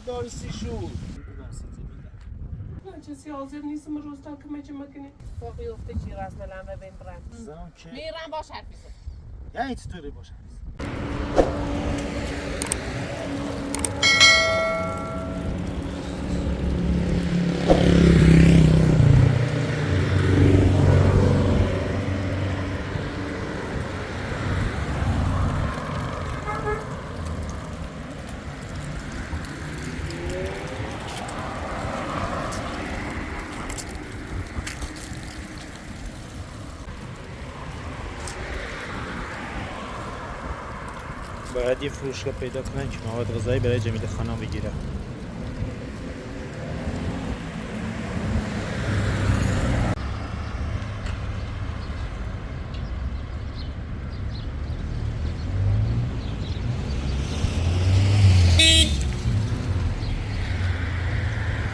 دارسی شو کسی حاضر نیستم روز تا کمک مکنی باقی افته چی راست ملمه بین برم زم که میرم باش حرفیزم یعنی چطوری باشه باید یه فروشگاه پیدا کنن که مواد غذایی برای جمیله خانم بگیره.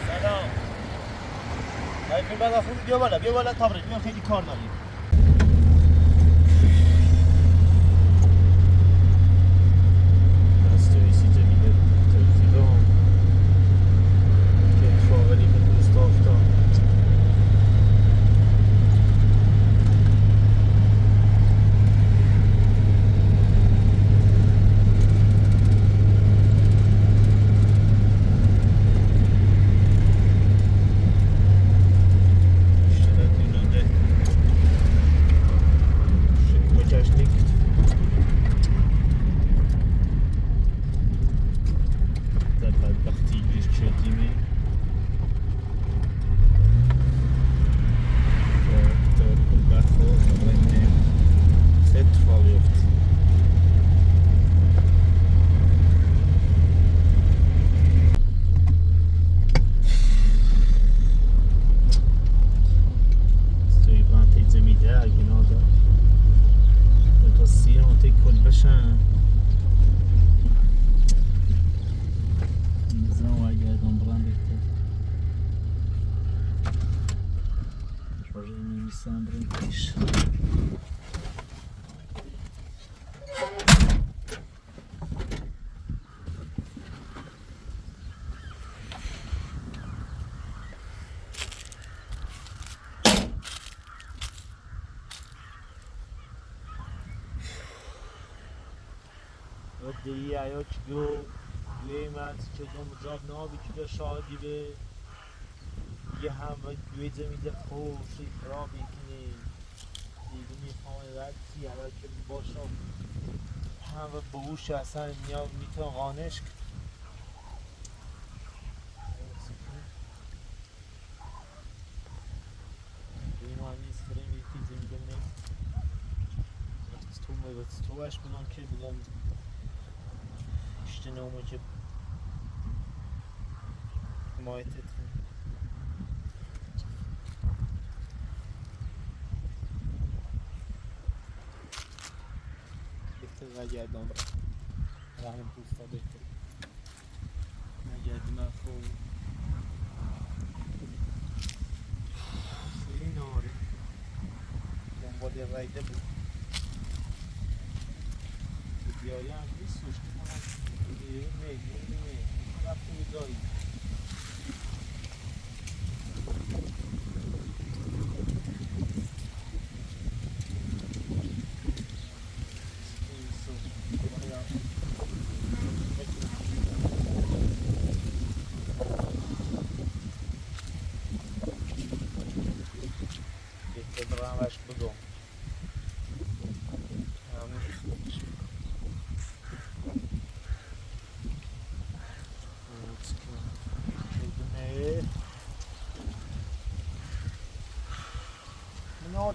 سلام. باید بعد خوب بیا بالا تابرید بیا خیلی کار داریم. دیگه ایا کیلو لیمت که دومجاب نابی کیلو شادی به یه هم و دوی زمیده خوشی خرابی کنی دیگه میخوام ردی ایا که باشم هم و بوش اصلا نیا میتون غانش کن این همیز فرمی تیزی میگه نیست توش بودم که بودم işte ne olacak himayet etkin bitti نگردم رحم دوستا بهتر نگردم خوب این آره دنبال رایده بود بیایی هم نیستش نه رفتیم دایی بهتر برامش بدم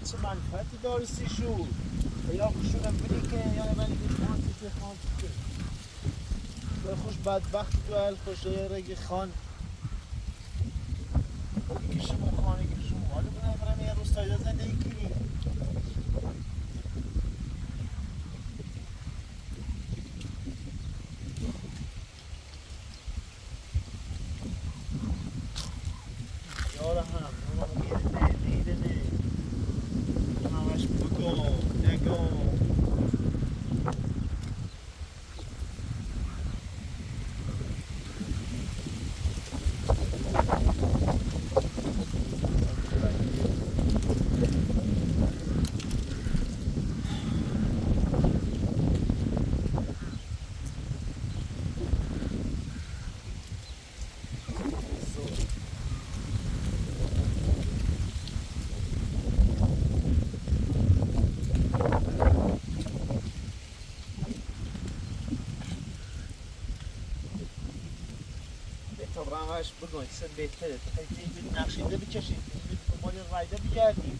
چه منفعتی دارسی شو یا خوشونم بلی که یا من دیگه خانتی که خوش بدبخت تو اهل خوش رگی خان کشم خانه کشم حالا بودم برم یه روستایی زندگی کنی یاره هم روش بگوین سن بهتره تو خیلی نقشیده بکشید دنبال رایده بگردیم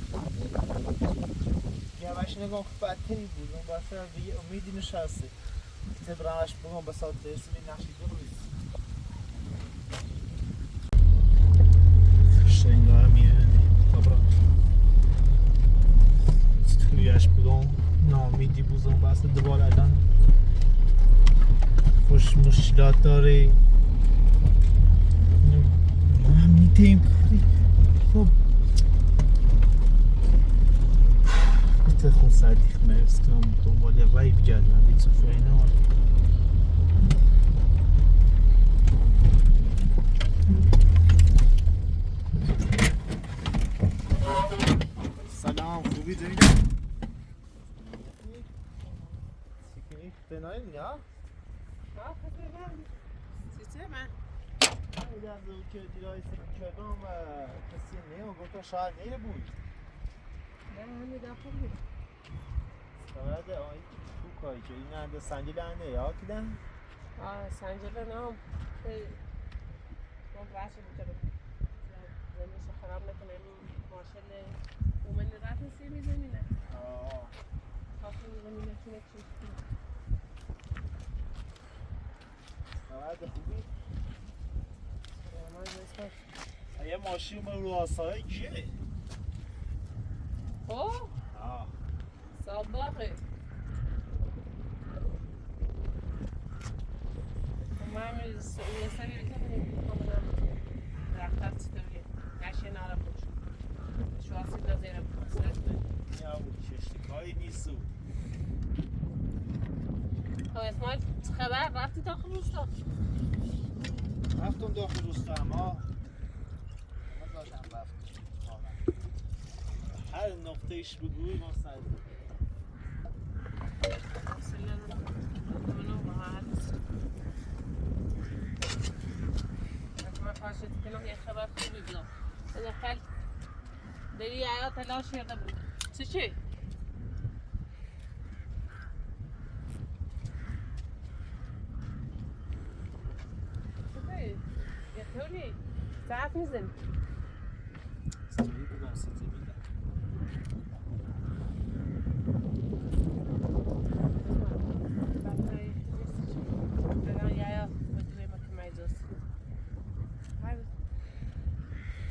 یه روش نگاه بدتری بود اون بسر به یه امیدی نشسته طب روش بگوین به ساعت درسی به نقشیده رویست شنگاه میرنی dobra strójesz bugą no midi buzą basy دوباره خوش مشکلات داره ما هم میتیم کاری خب بیت خون سردی خمرس کنم دنبال یه رای بگردم بیت صفحه اینا سلام خوبی زمینه سیکنی بنایم یا؟ دیدم دو که دیرای سکن کردم و کسی نیام گفتم شاید نیره بود نه همین دفعه بود سرده آنی تو کاری که این انده سنجل انده یا کدن؟ سنجله نام من برشه بکنم زمینش خراب نکنم ماشل اومن رفت سیمی زمینه خاصی زمینه چونه چیز سرده خوبی؟ یه ماشین من رو آسایی کیه؟ اوه سابقه من یه سری بکنم درختت ستوری نشه ناره خوش شو آسیب نزیره یا بود کشتیکایی نیستو خب اسماعیل چه خبر؟ رفتی داخل روستا؟ رفتم داخل روستا اما داشتم رفتم هر نقطه ایش بگوی ما سر من خواهشت کنم یه خبر خوبی بیدم اذا خل داری آیا تلاش کرده بود چی؟ یه طوری ساعت میزن سیزی بودم سیزی بیدم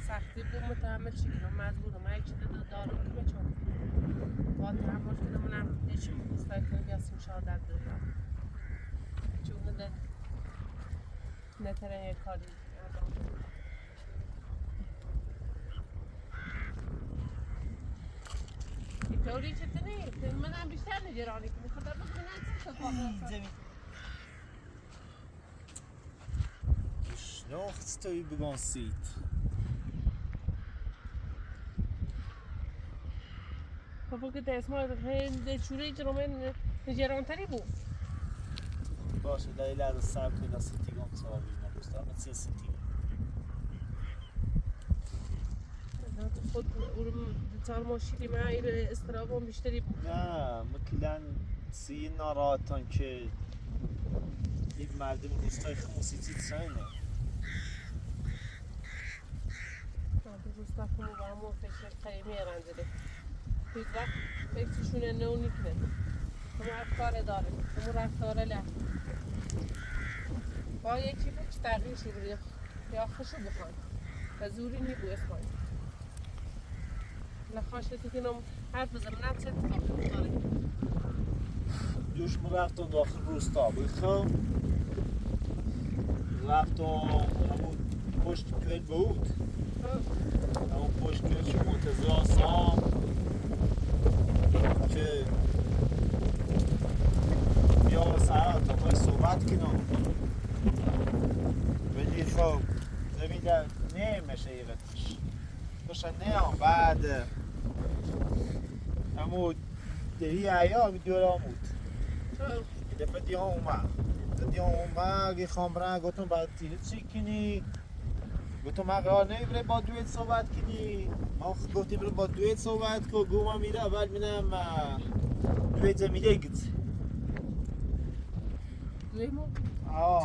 سختی بود متحمل چی کنم مجبورم هر چی دارو که بچم با تحمل کنم منم هیچی مستای کنم بیاسیم شاد در دارم چون نترن یک کاری طوری چطوری؟ منم بیشتر نگرانی کنم خدا بکنم چی زمین شناخت توی بگان سیت خب که اسماعیل خیلی چوری جرمه نگرانتری بود باشه دلیل از سر کنید سیتیگان صحابی نبوستم مثل سیتیگان خود دوتار ماشیلی من این استرابان بیشتری بود نه مکلن سی ناراحتان که این مردم روستای خموسیتی ساینه مردم روستا کنو با همون فشر خیلی رنجده هیچ وقت فکرشونه نو نیکنه همون افکار داره همون رفتاره لحظه با یکی بود که تغییر شو برید یا خوشو بخوان و زوری نیبو اسمایی لخواشتی کنم حرف بزنم نه چه اتفاقی داره دوش رفتم داخل روستا بخم رفتم همون پشت کل بود همون پشت کل که منتظر آسام که بیا سر تا پای صحبت کنم ولی خب زمین نمیشه ایرتش باشن نه بعد همون دری ایا دور آمود دفعه دیگه اومد یه خامرن گفتم باید تیره چی کنی گفتم من قرار نمیبره با دویت صحبت کنی ما گفتیم رو با دویت صحبت کن گوما میره اول میدم دویت زمینه گید دویمو؟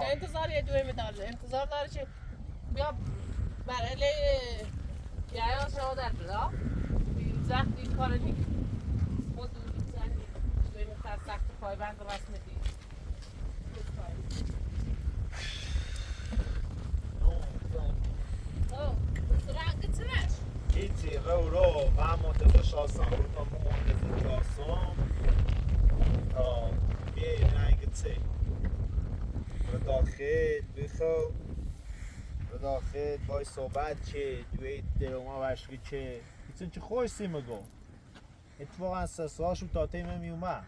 چه انتظاری دویمه داره؟ انتظار داره چه؟ بیا برای یا شما در بلا زخم این کار نیست خود زنی توی مثل سخت پای بند و رسم دید رنگ چنش هیچی رو من منتظر شاستم رو تا منتظر کاسم تا بیه رنگ چه رو داخل بخو رو داخل بای صحبت چه دوی دلوما وشکی چه ایتون چه خوش سیمگو اتفاقا سساشو تا تیمه میومد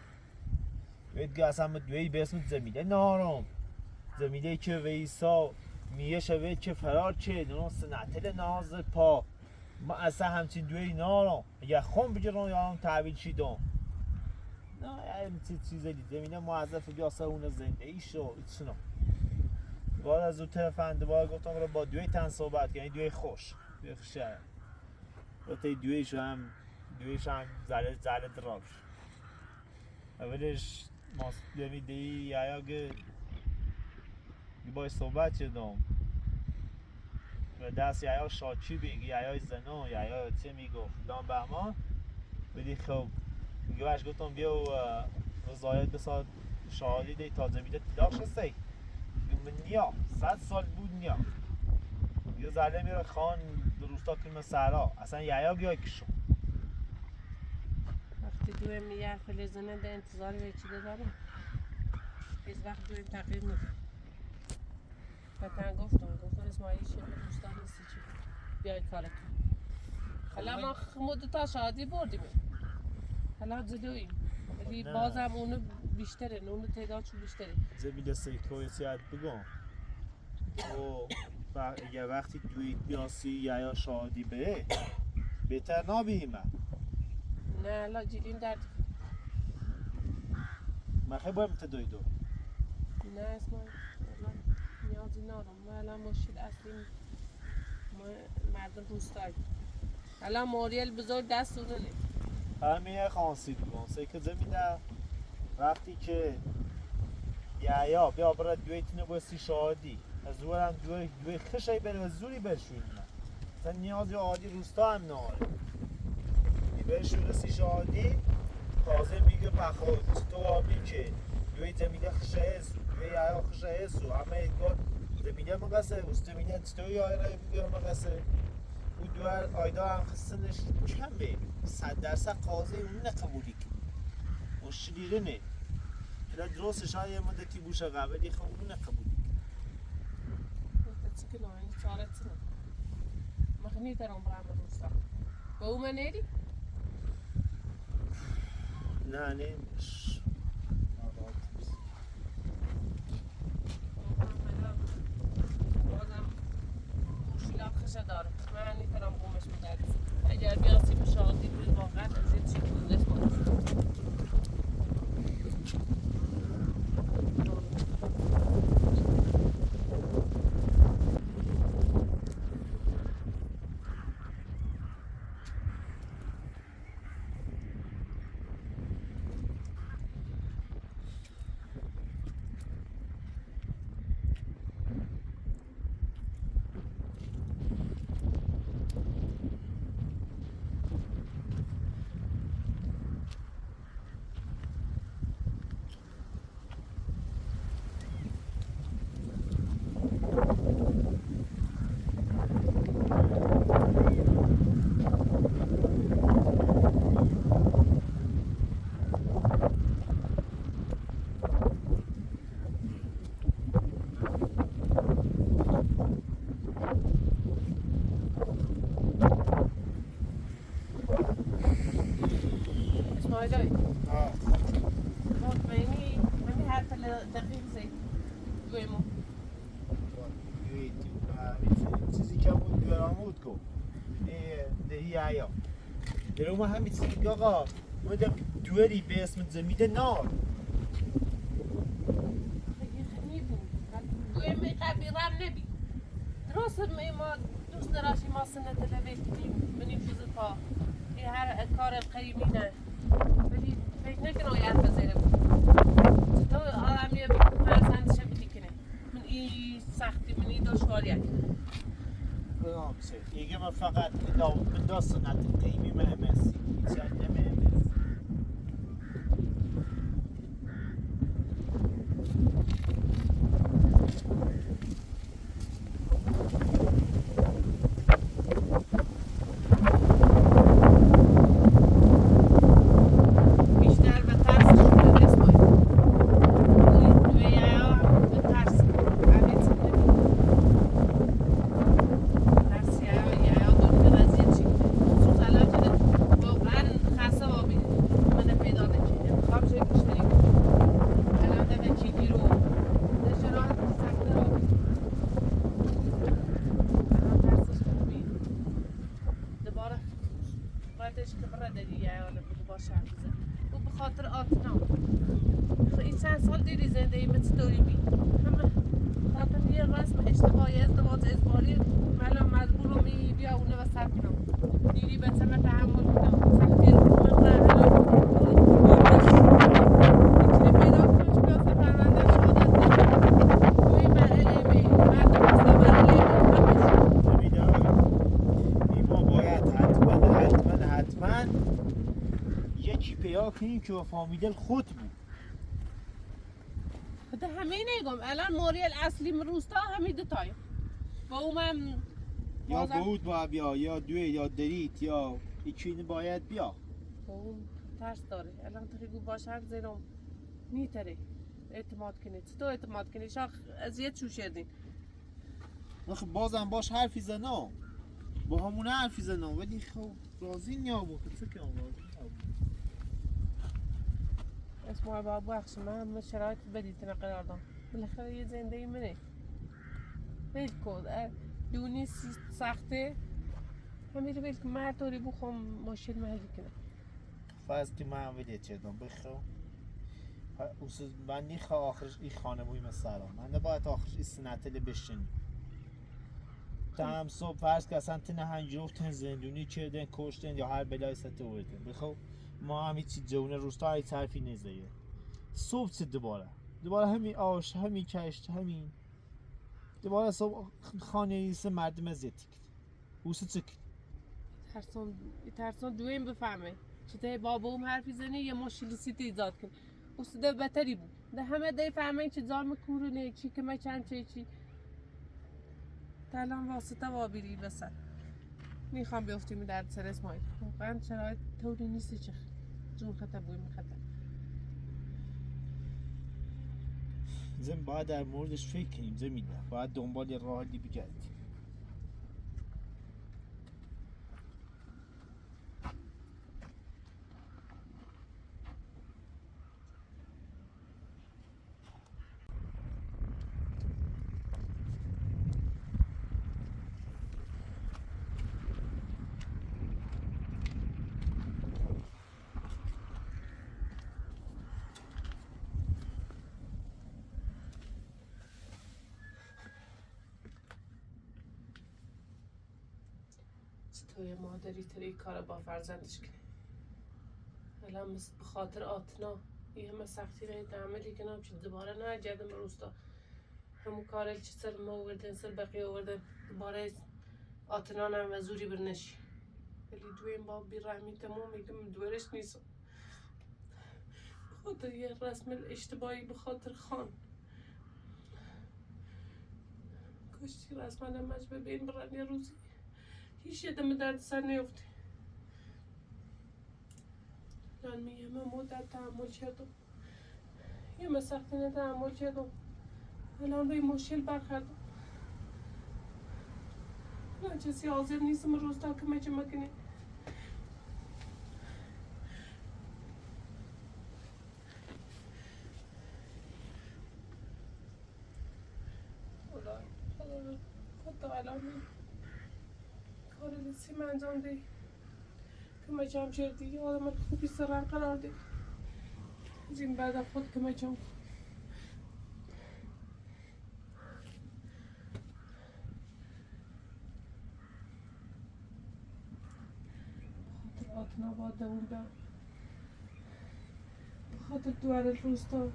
ویدگه اصلا دوی به اسم زمیده نارم زمیده که ویسا میه شوه که فرار چه دونم سنتل ناز پا ما اصلا همچین دوی نارم اگه خون بگیرم یا هم تحویل شیدم نه همچین چیزی زمینه موظف بیاسه اون زنده ای شو ایچنو باید از اون طرف اندوار گفتم رو با دوی تن صحبت یعنی دوی خوش دوی خوشه و تا دویش هم زله دراش اولش ما زمیده ای یا که باید صحبت چدم و دست یا شاچی بگی یا زنو یا چه میگفت دام بهمان بدی خب میگه باش گفتم بیا و رضایت بساد شهادی دی تازه میده تلاق شسته من نیا 100 سال بود نیا یه زله میره خان روستا کنیم سرا اصلا یا بیای کشم وقتی دوی میگه فلزنه ده انتظار ویچیده دارم هیچ وقت دوی تغییر میده بطن گفتم اسماعیل شیخ دوستان نیستی چی بیای کارتون حالا ما مدتا شادی بردیم حالا جلوییم ولی بازم اونو بیشتره اونو تعدادشو بیشتره زمین سیکوی سیاد بگم و اگه وقتی دوی بیاسی یا شادی به بهتر نبیمه نه حالا جیلیم درد من خیلی باید دوی دو نه اسماعیل نیازی ندارم ما الان مشکل اصلی ما مردم روستایی الان موریل بزرگ دست اونو نیم همه خانسی بگم سیکه زمینه وقتی که یا بیا برای دوی تینه بایستی شادی از زورم دوی خشای بره و زوری برشوینه مثلا نیازی عادی روستا هم ناره برشونه سی شادی تازه میگه پخود تو آبی که دوی زمینه خشه هستو دوی یا خشه هستو همه ایدگاه زمینه مقصه است زمینه توی آیره بگیر مقصه او دوار آیدا هم خستنش کمه 100% قاضی اون نقبولی که مشکلی نه حالا درستش های مدتی بوشه قبلی خب اون نقبولی چی که نوعی چارت نه مخنی دارم برام روستا با او من ایدی؟ نه نمیش بازم مشکلات خشه داره من نیترم قومش مدرس اگر بیاسی به شادی بود واقعا از این چی کنه اسماعیل منی حرف دقیق زی دویمو چیزی که بود برامود کو دهی آیا درو ما همین چیزی آقا ما دوری به اسم زمیده نار دویمی قبیرم نبی درست ما دوست داراشی ما سنة تلوی کنیم منیم چیز پا این هر کار قیمی نه ولی فکر نکنم آیا حرف زیره بود تو آدمی فرزندشه بدی کنه من این سختی من این دشواریه برامسه ایگه من فقط من دا سنت قیمی مهمسی هیچ نمهمسی بیشتر به ترسش بود اسماعیل و یا به ترس همین ترس یا دنیا وضعیت چی خصوص الان شده واقعا خسته آبی من پیدا نکنه خواب شده بیشتری الان دفعه چیگی رو نشراحت سخته آبی ترسش خوبی دوباره بعدش که برده دیگه حالا بگو باشه حفظه و به خاطر آتنا این چند سال دیری زندگی مثل دوری بی همه خاطر یه رسم اشتباهی ازدواج اجباری ملا مجبور رو می بیا اونه و سر کنم دیری به سمه تحمل کنم سختی رو من رهلا میتونی پیدا کنش بیاسته پرونده شهادت نمید توی مرحله مرد مستمر همش ما باید حتما یکی پیدا کنیم که با فامیل خود بود ده همه نگم الان موریل اصلی روستا همین دوتای با اونم یا بود باید بیا یا دوی یا دریت یا یکی اینو باید بیا با اون ترس داره الان تخیگو باشه زیرم میتره اعتماد کنید تو اعتماد کنید شاخ اذیت شو شدین خب بازم باش حرفی زنم با همونه حرفی زنم ولی خب راضی نیابون چه که راضی نیابون اسمع بابا بخش من شرایط بدی قرار دام بالاخره یه زندگی منه ول کن دونی سخته همین رو ول کن مرد داری بخوام ماشین محلی کنم فرض که من ویدیو چیدم بخو من نیخوا آخرش ای خانه بوی مثلا من نباید آخرش ای سنتل بشنی تم صبح فرض که اصلا تنه هنجوفتن زندونی چیدن کشتن یا هر بلای سطح وردن بخو ما هم هیچی جونه روستا هیچ حرفی نزیه صبح چه دوباره همین آش همین کشت همین دوباره صبح خانه ایسه مردم ازیتی کد اوسه چه کد ترسان دویم بفهمه چطور بابا اون حرفی زنی یه مشکلی سیتی ایجاد کنه اوست ده بهتری بود ده همه ده فهمه چه زار کورونه چی که من چند چی الان واسطه وابیری بسن میخوام بیافتیم در سر اسماعیل واقعا شرایط طوری نیستی چه جون خطر بوی میخطر زن باید در موردش فکر کنیم زمینه باید دنبال یه راه حلی بگردیم چطور مادری تری کار با فرزندش کنه الان مثل بخاطر آتنا یه همه سختی رای تعملی کنم چه دوباره نه جدم روستا همون کارل چه سر ما وردن سر بقیه وردن دوباره آتنا نم و زوری برنشی ولی دویم با بی رحمی تمام میگم دورش نیست بخاطر یه رسم اشتباهی بخاطر خان کاشتی رسم نمج ببین برن یه روزی هیچ یدم درد سر نیفته من میگم من مدت تحمل کردم یه مسختی نه تحمل کردم الان به مشکل برخوردم من کسی حاضر نیستم روز تا که مچه مکنه خدا الان کار لسیم انجام دی که مچه هم چردی یه آدم خوبی سرن قرار دی از این بعد خود که مچه هم خاطر آتنا با دوم برم خاطر دوار روستا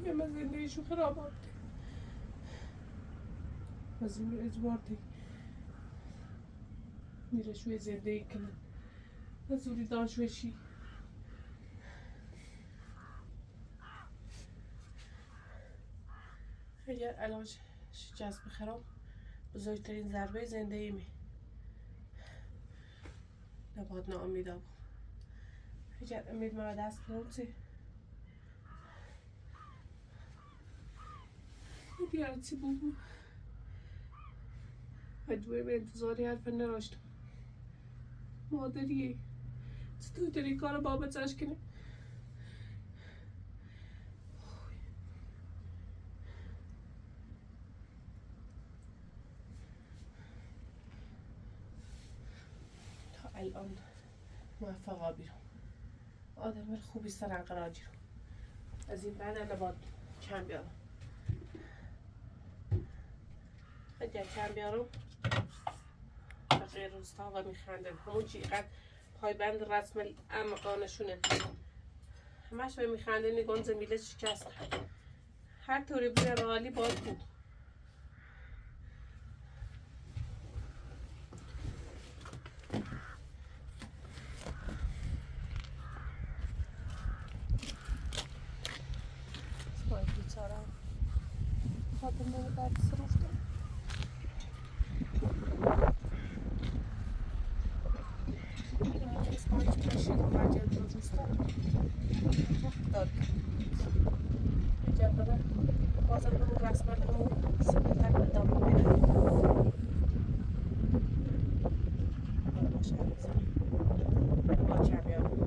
یه من زندگیشو خراب آمده از این رو اجبار دی میره شوی زندگی کنه نزوری دانشوشی اگر الان شکست بخرم بزرگترین ضربه زندگی می نباید ناامیده بود اگر امید مرا دست کنم چی؟ بیارد چی بود؟ هدوه به انتظاری حرف نراشتم مادریه چطور داری کار بابتش کنی؟ تا الان موفقا بیرم آدم خوبی سرن قرار گیرم از این بعد الان باید کم بیارم اگر کم بیارم بقیه روستا و میخندن همون چیقدر پایبند رسم امقانشونه همش به میخنده نگون زمیله شکست هر طوری بوی رالی باید بود باید بیچاره خاطر من درد سروفته داد جبره بازم همون رسمت همون سبتر ادامه میده باشه با کمیاب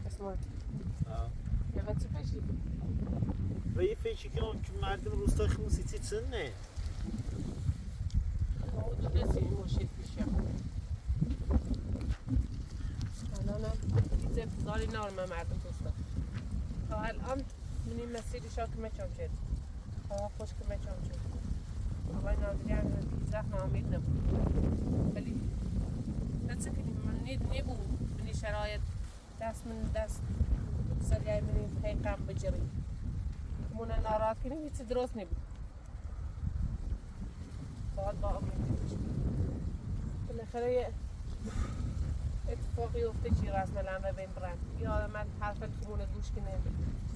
اسمان یه وقتی پشی و یه فکر کنم که مردم روستا خموسی چی چنه موجود نیست این مشید بیشیم الان هم چیز ابتداری نارمه مردم روستا تا الان منی مسیری شا که مچم شد هوا خوش که مچم شد هوای ناظری هم 12 نامید نبود ولی دسته کنیم من نبود منی شرایط دست سریعی منی پیقم بجری من ناراحت کنیم هیچی درست نبود باید با امید بالاخره یه اتفاقی افته چی رسم الامر بین برند یه آدم حرف خمونه گوش کنه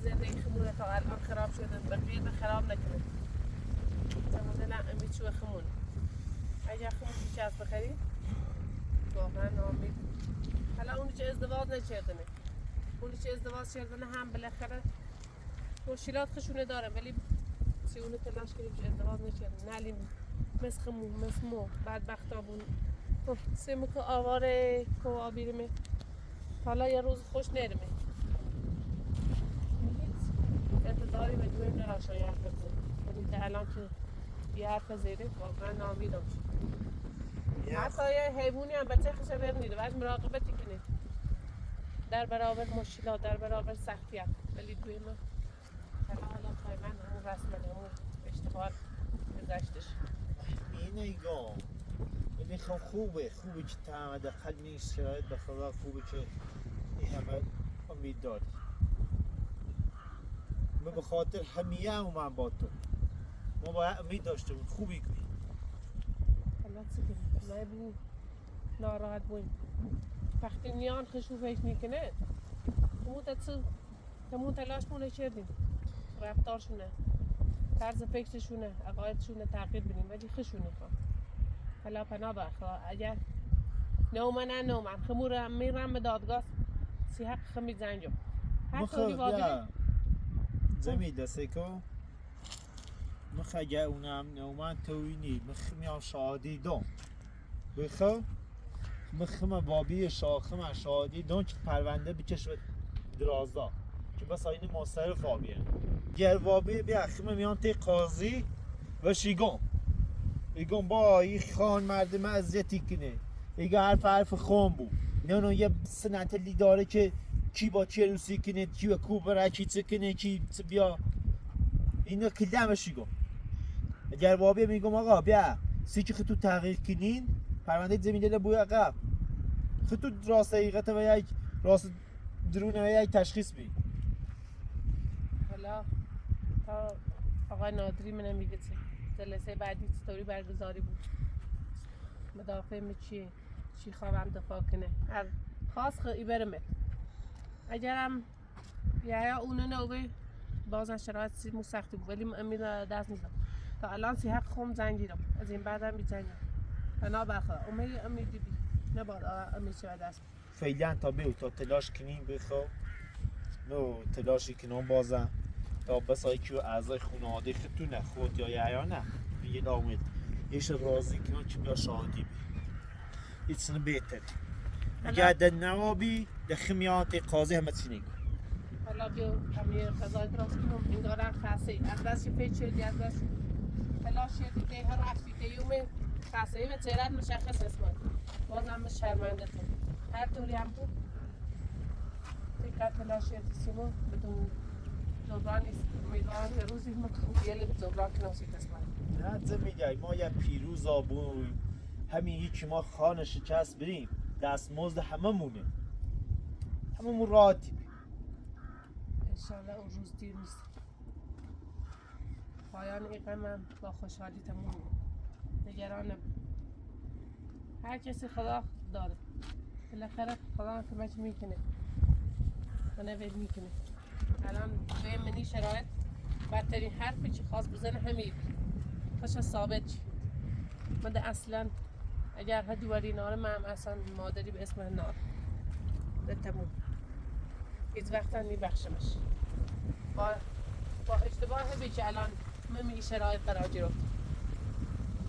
زندگی خمونه تا الان خراب شده بقیه به خراب نکنه زمانده نه امید شو خمون اگر خمون شکست بخری واقعا نامید حالا اونی که ازدواج نکردنه اونی که ازدواج کردنه هم بالاخره مشکلات خشونه داره ولی سی اونو تلاش کنیم که ازدواج نکردن نلیم مثل خمون مثل مو بدبختا بون سیمو که آواره کوا بیرمه حالا یه روز خوش نرمه انتظاری به دویم نراشا یه حرف بزن ولی که الان که یه حرف زیده واقعا نامیدم شد حتی یه حیوانی هم بچه خشه برنیده باید مراقبتی کنه در برابر مشکلات در برابر سختیت ولی دویم حالا پای من همون رسمه همون اشتغال گذشتش اینه ایگام ولی خب خوبه که تا حداقل نیست شاید به خدا خوبه که این همه امید داری من به خاطر همیه من با تو ما باید امید داشته بود خوبی کنی حالا چی کنیم نه بو ناراحت بویم وقتی میان خشو فکر میکنه تمون تلاش مونه کردیم رفتارشونه طرز فکرشونه عقایدشونه تغییر بدیم ولی خشونه خواه حالا پناه بخواه اگر نومن خمور هم میرم به دادگاه سی حق خمی زنجم هر طوری وابیده زمین دسته کن مخ اگه اونم نومن توینی مخ میام شادی دون بخوا مخم بابی شاخم شادی دون که پرونده بکش به درازا که بس این مستر فابیه گر وابی بیا خم میان تی قاضی و شیگم ایگم با ای خان مردم اذیتی کنه ایگه حرف خون بود نه یه سنت لی داره که کی با چه روسی کنه کی با کو برای کی چه کنه کی بیا اینو کلمه شیگم اگر وابی میگم آقا بیا سی که تو تغییر کنین پرونده زمین دل بوی عقب تو راست حقیقت و یک راست درونه و یک تشخیص بی. حالا تا آقای نادری منم میگه جلسه بعدی چطوری برگزاری بود، مدافع چی خواهم دفاع کنه، هر خاص خیلی برمت اگرم یا اونو نوبه بازن شرایط مو سختی بود ولی امید دست میدم تا الان سی حق خوم زنگیرم از این بعدم بیزنیم بنا بخدا امیدی بی نباد امید شو دست فعلا تا بیو تا تلاش کنیم بخوا نو تلاشی کنم بازم تا بسایی که اعضای خانواده خودتونه خود یا نه میگه دامید ایش راضی کنم که بیا شاهدی بی ایتسن بهتر اگر در نوابی در خمیات قاضی همه چی حالا بیو همه قضای دراز کنم انگارم خاصی از دستی پیچیدی از دست تلاشی دیگه هر وقتی که یوم خاصی و چهرت مشخص اسمت بازم شرمنده تو هر طوری هم بود دقت تلاشی سیمو بدون جبران نیست امیدوارم یه روزی یه جبران کنم سی قسمت نه زمیگه ما یه پیروز آبون همین یکی ما خانه شکست بریم دستمزد همه مونه راحتی انشالله اون روز دیر نیست پایان این غمم با خوشحالی تموم نگران نبود هر کسی خدا داره بالاخره خدا هم کمک میکنه و نوید میکنه الان به منی شرایط بدترین حرفی که خواست بزنه همین خوش ثابت شد من اصلا اگر هدواری ناره من اصلا مادری به اسم نار ده تموم هیچ وقتا میبخشمش با اشتباه بی که الان من می شرایط قرار گرفت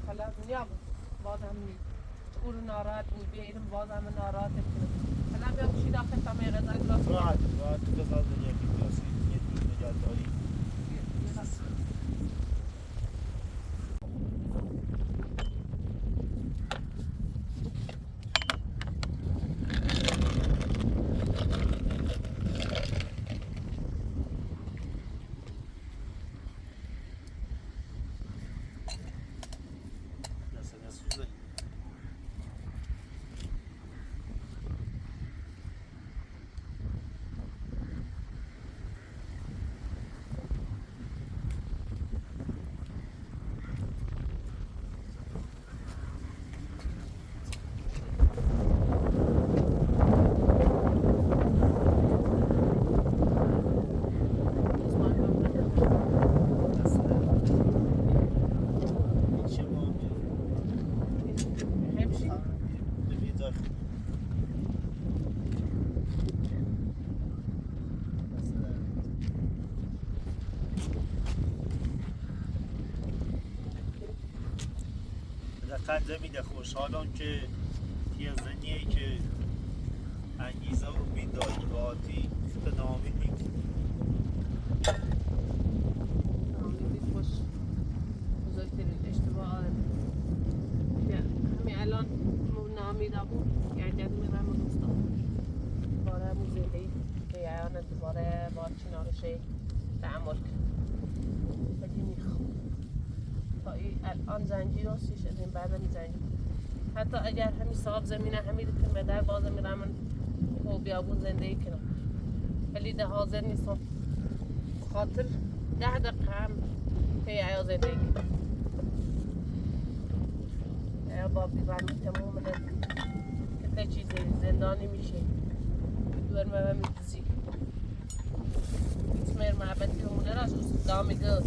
حالا دنیا بود بازم او رو ناراحت بود بیاییم بازم ناراحت کنم حالا بیام چی داخل تا می غذای گلاس راحت بزار دنیا که گلاسی یه دور نگهداری قدر میده خوشحالم که یه زنیه که انگیزه و امیدایی باتی خود نامید میکنه نامیدی خوش بزرگترین اشتباه آدم همین الان نامیده بود گرگد میرم و دوستان دوباره موزیلی که یعیان دوباره با چنارشه تعمل کرد ولی میخوام تا الان زنجیر رو سیش از این بعد هم زنجیر حتی اگر همین صاحب زمینه همین که مدر بازه میرم من و بیابون زندگی کنم ولی ده حاضر نیستم خاطر 10 دقیقه هم که یا زندگی کنم یا با بیبرمی تموم منه که چیزی زندانی میشه دور و میدزی اسمیر محبتی رو مونه راست اوست دا میگه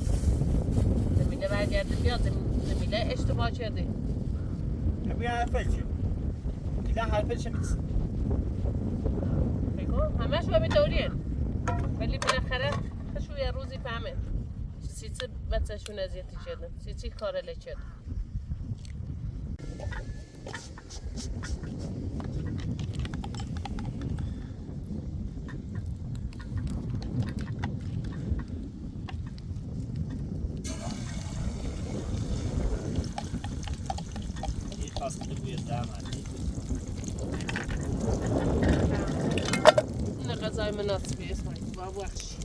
زمینه برگرده بیاد زمینه اشتباه کرده همین حرفه چه؟ دیگه حرفه چه میتونی؟ بگو همش با بیتوریه ولی بالاخره خشو یه روزی فهمه چیزی بچهشون ازیتی شده چیزی کارله شده خواست بوی دم این غذای مناسبی اسمایی با بخشی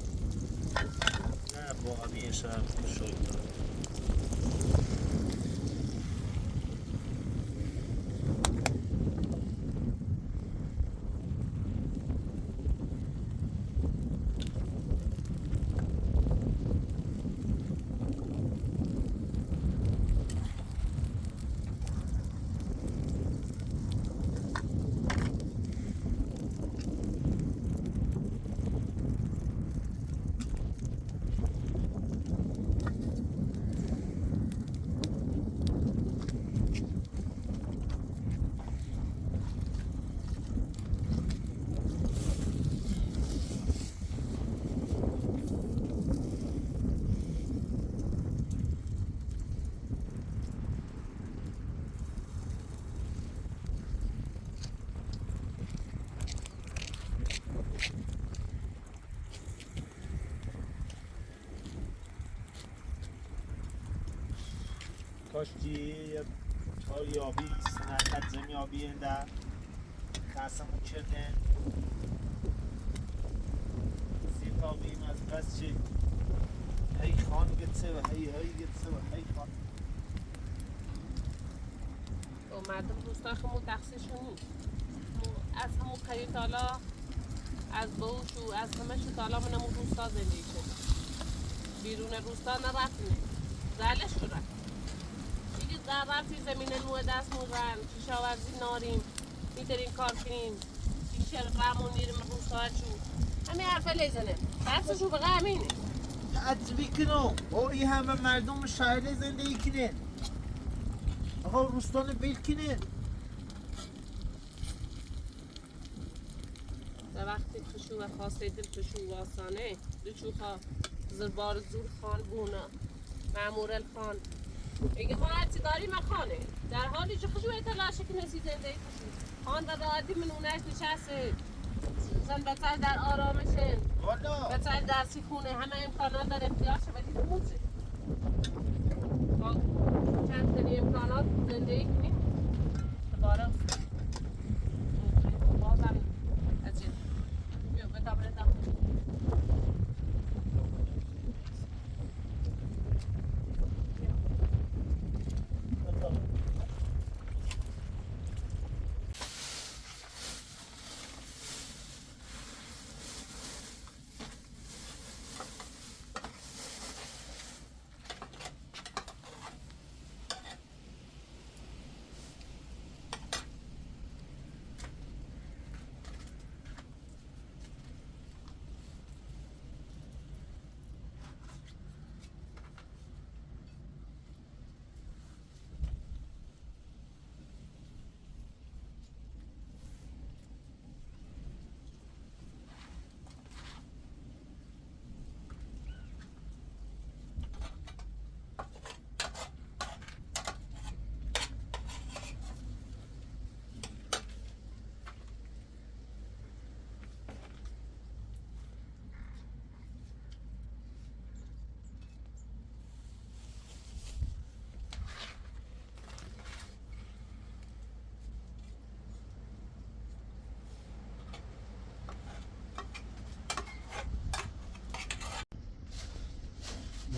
نه با همیشه شوی دارم کاشتی چای یابی سنت زم یابی انده خاصمون چردن سیفا بیم از بس چی هی خان گتسه و هی گتسه و هی خان و مردم روستا خمو تقصیرشون نیست از همون خیلی تالا از بوش و از همه شو تالا من همون روستا زندگی شده بیرون روستا نرفتیم زلش رو رفت چیزی در رفتی زمین نوع دست موزن کشاورزی ناریم میترین کار کنیم کشر غمون میریم روستا چو همین حرفه لیزنه درسشو بقیه همینه عجبی کنو او این همه مردم شهر زندگی کنه آقا روستان بیل کنه در وقتی خشو و خواسته دل خشو و آسانه دو چوخا زربار زور خان بونه معمور خان اگه خان هرچی داری مخانه در حالی که خشو اطلاعشه که نسی زنده خشو خان و دادی من اونش نشسته زن بچه در آرامشن والا بچه درسی خونه همه امکانات در اختیارشه ولی نموزه چند تنی امکانات زندگی کنیم دوباره بازم از این بیا بتابره دم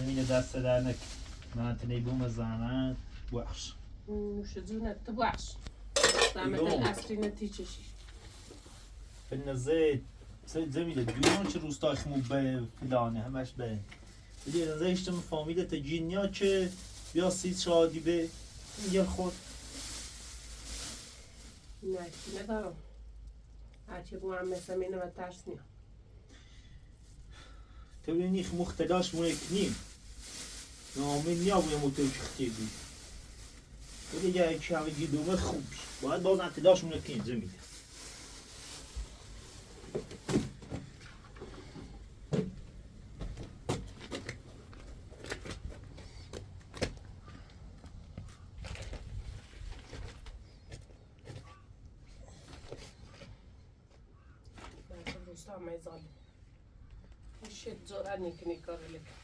زمین دست در نک من تنی بوم زحمت وحش نوش جونت تبوعش زحمت الاصلی نتیجهشی بالنزيت زميلة ديون چه روستا خمو به فلانه همش به ولی نزه اشتم فامیل تجینیا چه بیا سید شادی به میگه خود نه چی ندارم هرچی بو هم مثل مینه و ترس نیم تو بینی خمو اختلاش مونه کنیم نامه نیا بوی موتو چختی بی ولی اگه که همه گیدومه خوب باید باز اختلاش مونه کنیم زمینه روستا همه ظالم شد جرأت نکنی کار لکن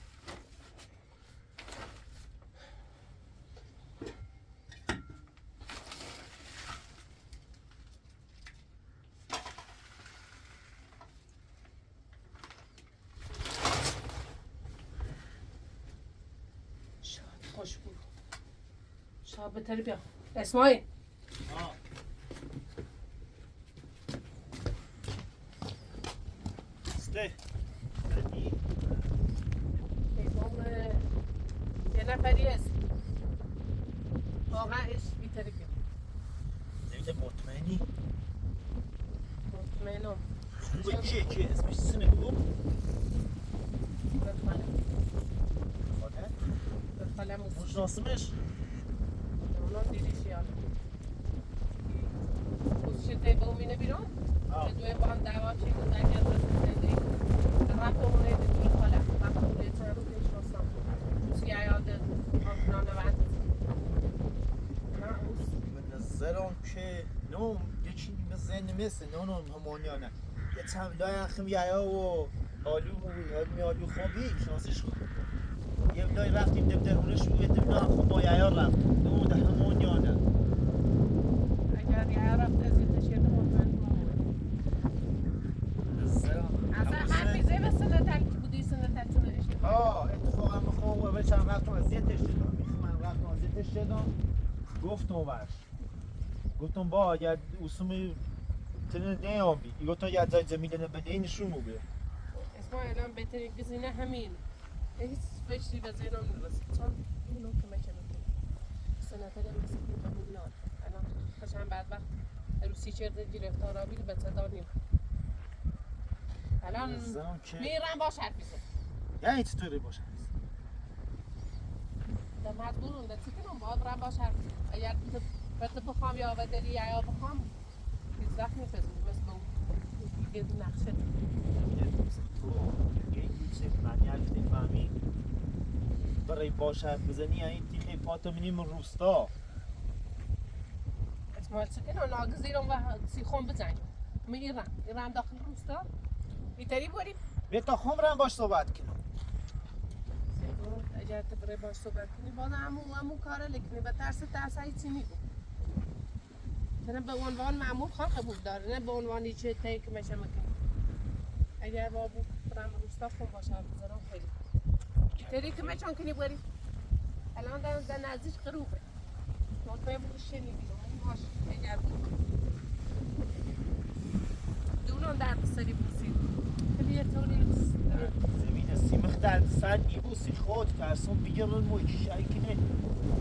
شاد خوش بود شاد بهتری بیا اسماعیل سته یه نفری است واقعا اش بیتری بیا زمینه مطمئنی؟ مطمئنم خوبه چیه اسمش سمه بگو؟ بخاله خاله؟ بخاله موسیقی مشناسمش؟ اونا دیریشی آن موسیقی تیبه امینه بیرون که دوی با هم دعوا چی بود در که از زندگی رفت اونه دوی خاله رفت اونه چند رو بشناسم موسیقی یاد آنکنانه بند نه اوست به نظرم که نوم یکی مثل نونم همانیانه یه تملای اخم یایا و آلو میالو خوابی شناسش خوب یه لای رفتیم دفترونش روی دمنا خب با یعیار رفتیم دو ده همون یانه اگر یه رفت از این تشکیل مطمئن اصلا حفیظه به سنتل که بودی سنتل چونه اشتباه اتفاقا میخوام اول چند رفتم از زیتش شدم من رفتم از زیتش شدم گفتم ورش گفتم با اگر اصومی تنه نیابی گفتم یه جای زمینه به اینشون مو بیه اسمع الان بهترین گزینه همین هیچ فشتی به ذهنم نرسید چون اینو که میشه میکنم سنتل هم مثل این قبول ناد الان خشم بعد وقت روسی چرده گرفتار آبی به صدا نیم الان میرم باش حرفیزه یعنی چطوری باشه در مجبورم در چی کنم باید برم باش حرفیزه اگر بده بخوام یا بدلی یا بخوام هیچ وقت میفزم مثل اون یه نقشه یه یوسف معنی فهمی برای باش حرف بزنی این تیخه پاتو منیم روستا اسماعیل سکن و ناگزیرم و سیخون بزنیم میرم داخل روستا بیتری بریم بیتا خمرم باش صحبت کنم اگر تو برای باش صحبت کنی باز همون کاره لکنی به ترس هیچی نیگو نه به عنوان معمول خان قبول داره نه به عنوانی چه تایی که میشه میکنی اگر با برم روستا خون باشه بزنم خیلی تری که میچون کنی بریم الان در نزدیک قروبه مطمئن بود شنیدیم باش اگر دونان درد سری بوسید خیلی یه طوری زمین سیمخ درد سر میبوسی خود ترسون بگیرن موی شایی کنه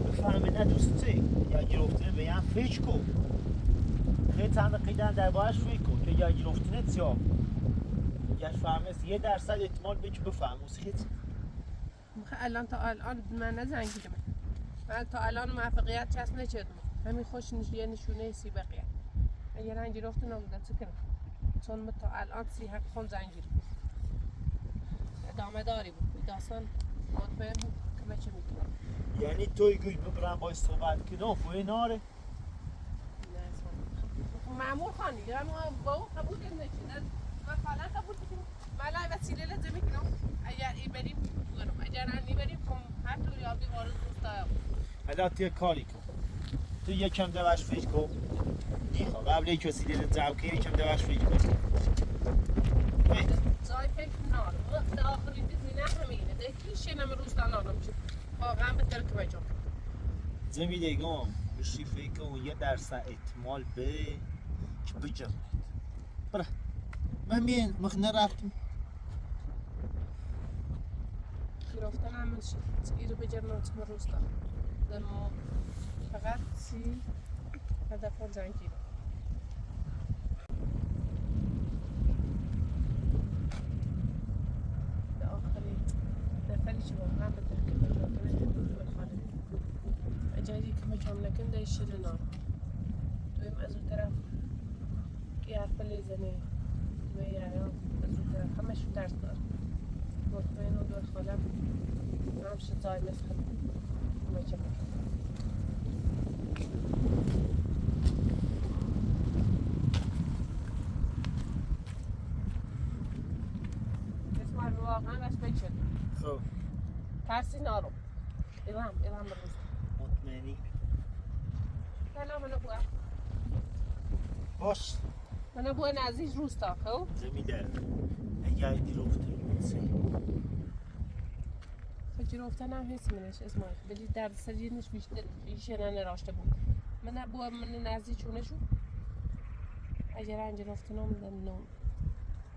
بفهمه ندوسته یا گرفتنه به یه فکر کن خیلی تنقیدن در باش فکر کن که یا گرفتنه تیا یا فهمه 1% احتمال بگی بفهم خیلی الان تا الان من نزنگیدم من تا الان موفقیت چسب نچدم همین خوش یه نشونه سی بقیه اگر هنگی رفتن هم دست کنم چون من تا الان سی حق خون زنگیر ادامه داری بود داستان مطمئن بود که من چه میکنم یعنی توی گوی ببرم باید صحبت کنم فوی ناره؟ نه اصلا معمول خانی یعنی با اون قبول نشیدن و فعلا قبول کنیم ملای وسیله لازم میکنم اگر ای بریم برم اگر انی بریم کم هر طور یابی وارد روستایم حالا تو کاری کن تو یکم دوش فکر کن نیخوا قبل ای کسی دیده زبکه یکم دوش فکر کن زای فکر نارم وقت آخری دیزی نه همینه ده کیشه نم روستا نارم شد واقعا بهتر که بجام زمیدگم بشی فکر کن 1% احتمال به که بجرد برا من بیین مخنه رفتم گرفتن همون شد ایرو بجرم چم روستا دما فقط سی هدفان زنگیرم نفری چه واقعا به ترکیب ممکنه تبدیل به خانه اجازی که مجام نکن ده شیر نار دویم از اون طرف یه حرف لیزنه دوی یارم از اون طرف همه شو درس دار مطمئن و دور خالم همشه زای مثل مجام اسمار واقعا بس بچه خب ترسی نارو ایران بروز مطمئنی سلام منو بوا باش منو بوا نزدیک روستا خب زمیده اگر گرفته گرفتن هم حس منش اسماعیل ولی درد سریعش بیشتر ایشون نراشته بود من بوا من نزدیکونه شو اگر انج گرفتن هم نم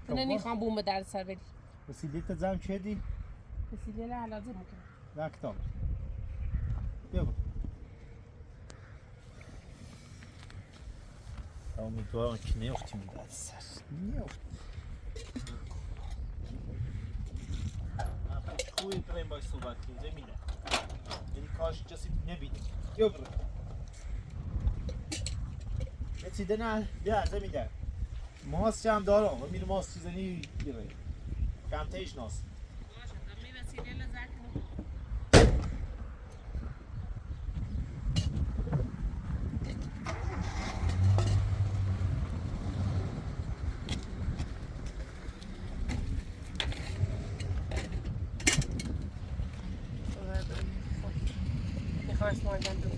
من نمیخوام بوم درد سر بدی وسیله تا زم چدی وسیله لا لازم میکنم رکتام بیا برو امیدوارم که نیفتیم در سر نیفتیم خوبی بریم باید صحبت کنیم زمینه یعنی کاش کسی نبیدیم بیا برو رسیده نه بیا زمینه ماست هم دارم و میره ماست چیزنی گیره کمتهش ناست باشه می وسیله لزک اسماعیل